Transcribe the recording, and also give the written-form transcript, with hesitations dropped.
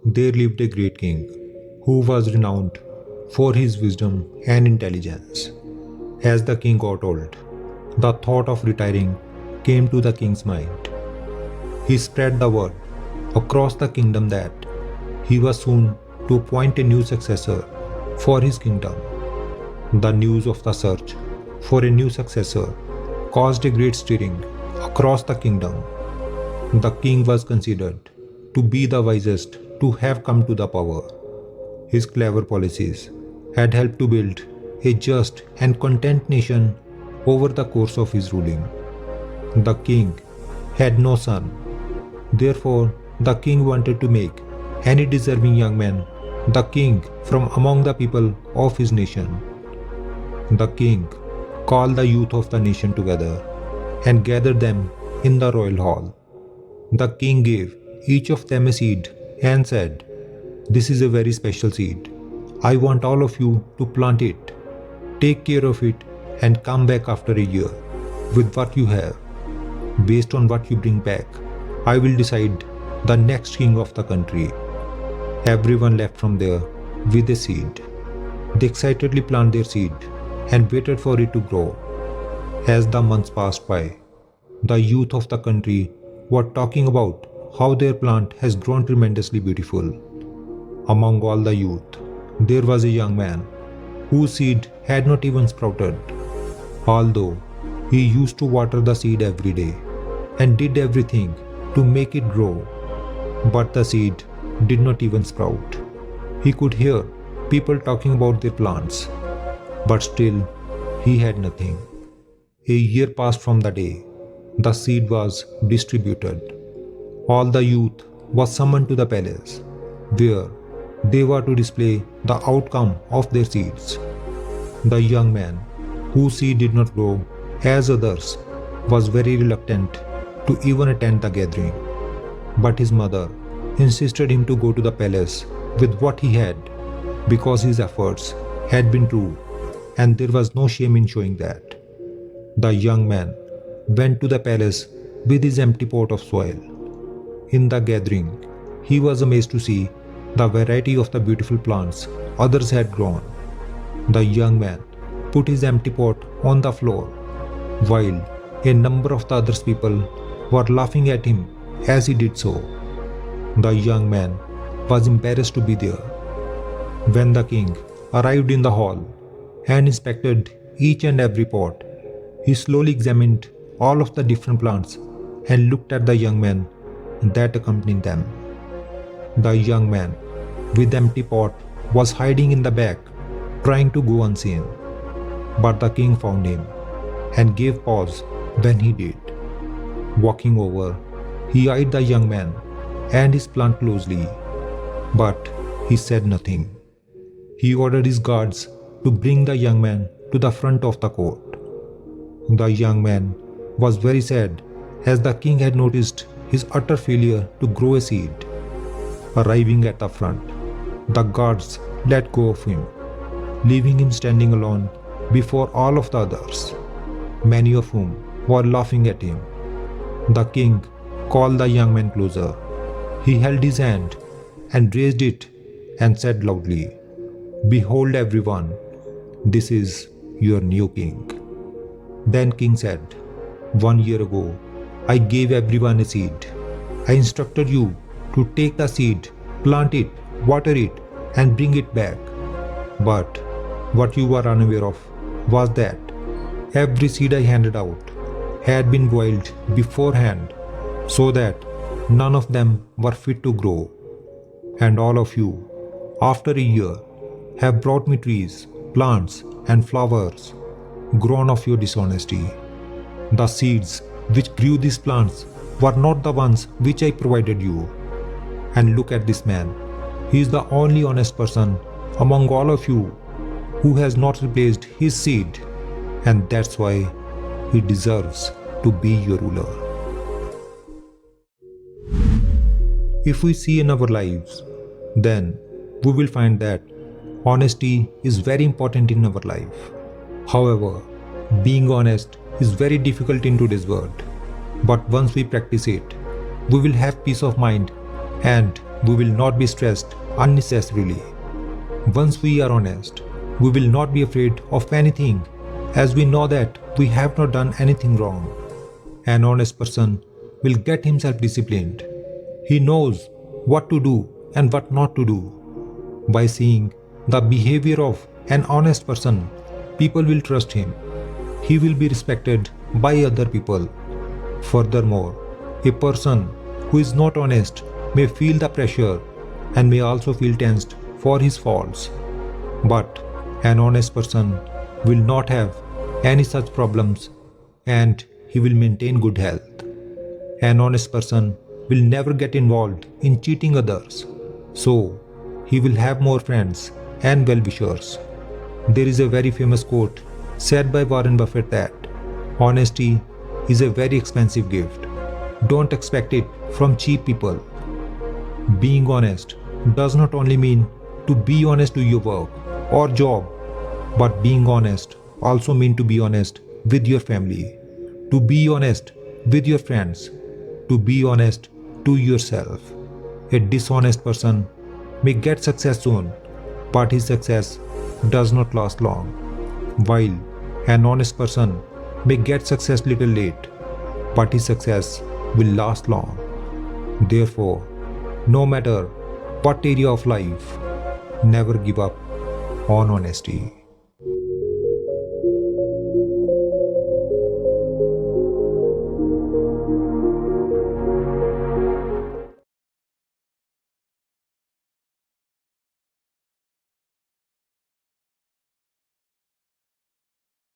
there lived a great king who was renowned for his wisdom and intelligence. As the king got old, the thought of retiring came to the king's mind. He spread the word across the kingdom that he was soon to appoint a new successor for his kingdom. The news of the search for a new successor caused a great stirring across the kingdom. The king was considered to be the wisest to have come to the power. His clever policies had helped to build a just and content nation over the course of his ruling. The king had no son. Therefore, the king wanted to make any deserving young man the king from among the people of his nation. The king called the youth of the nation together and gathered them in the royal hall. The king gave each of them a seed and said, "This is a very special seed. I want all of you to plant it. Take care of it and come back after a year with what you have. Based on what you bring back, I will decide the next king of the country." Everyone left from there with a seed. They excitedly planted their seed and waited for it to grow. As the months passed by, the youth of the country were talking about how their plant has grown tremendously beautiful. Among all the youth, there was a young man whose seed had not even sprouted. Although he used to water the seed every day and did everything to make it grow, but the seed did not even sprout. He could hear people talking about their plants, but still he had nothing. A year passed from the day the seed was distributed. All the youth was summoned to the palace, where they were to display the outcome of their seeds. The young man, whose seed did not grow as others, was very reluctant to even attend the gathering. But his mother insisted him to go to the palace with what he had, because his efforts had been true and there was no shame in showing that. The young man went to the palace with his empty pot of soil. In the gathering, he was amazed to see the variety of the beautiful plants others had grown. The young man put his empty pot on the floor, while a number of the other people were laughing at him as he did so. The young man was embarrassed to be there. When the king arrived in the hall and inspected each and every pot, he slowly examined all of the different plants and looked at the young man that accompanied them. The young man with empty pot was hiding in the back, trying to go unseen. But the king found him and gave pause when he did. Walking over, he eyed the young man and his plant closely, but he said nothing. He ordered his guards to bring the young man to the front of the court. The young man was very sad, as the king had noticed his utter failure to grow a seed. Arriving at the front, the guards let go of him, leaving him standing alone before all of the others, many of whom were laughing at him. The king called the young man closer. He held his hand and raised it and said loudly, "Behold everyone, this is your new king." Then king said, "1 year ago, I gave everyone a seed. I instructed you to take the seed, plant it, water it, and bring it back. But what you were unaware of was that every seed I handed out had been boiled beforehand, so that none of them were fit to grow. And all of you, after a year, have brought me trees, plants, and flowers grown of your dishonesty. The seeds which grew these plants were not the ones which I provided you. And look at this man. He is the only honest person among all of you who has not replaced his seed, and that's why he deserves to be your ruler." If we see in our lives, then we will find that honesty is very important in our life. However, being honest is very difficult in today's world. But once we practice it, we will have peace of mind and We will not be stressed unnecessarily. Once we are honest, we will not be afraid of anything, as we know that we have not done anything wrong. An honest person will get himself disciplined. He knows what to do and what not to do. By seeing the behavior of an honest person, people will trust him. He will be respected by other people. Furthermore, a person who is not honest may feel the pressure and may also feel tensed for his faults. But an honest person will not have any such problems and he will maintain good health. An honest person will never get involved in cheating others, so he will have more friends and well-wishers. There is a very famous quote said by Warren Buffett that honesty is a very expensive gift. Don't expect it from cheap people. Being honest does not only mean to be honest to your work or job, but being honest also means to be honest with your family, to be honest with your friends, to be honest to yourself. A dishonest person may get success soon, but his success does not last long, while an honest person may get success little late, but his success will last long. Therefore, no matter what area of life, never give up on honesty.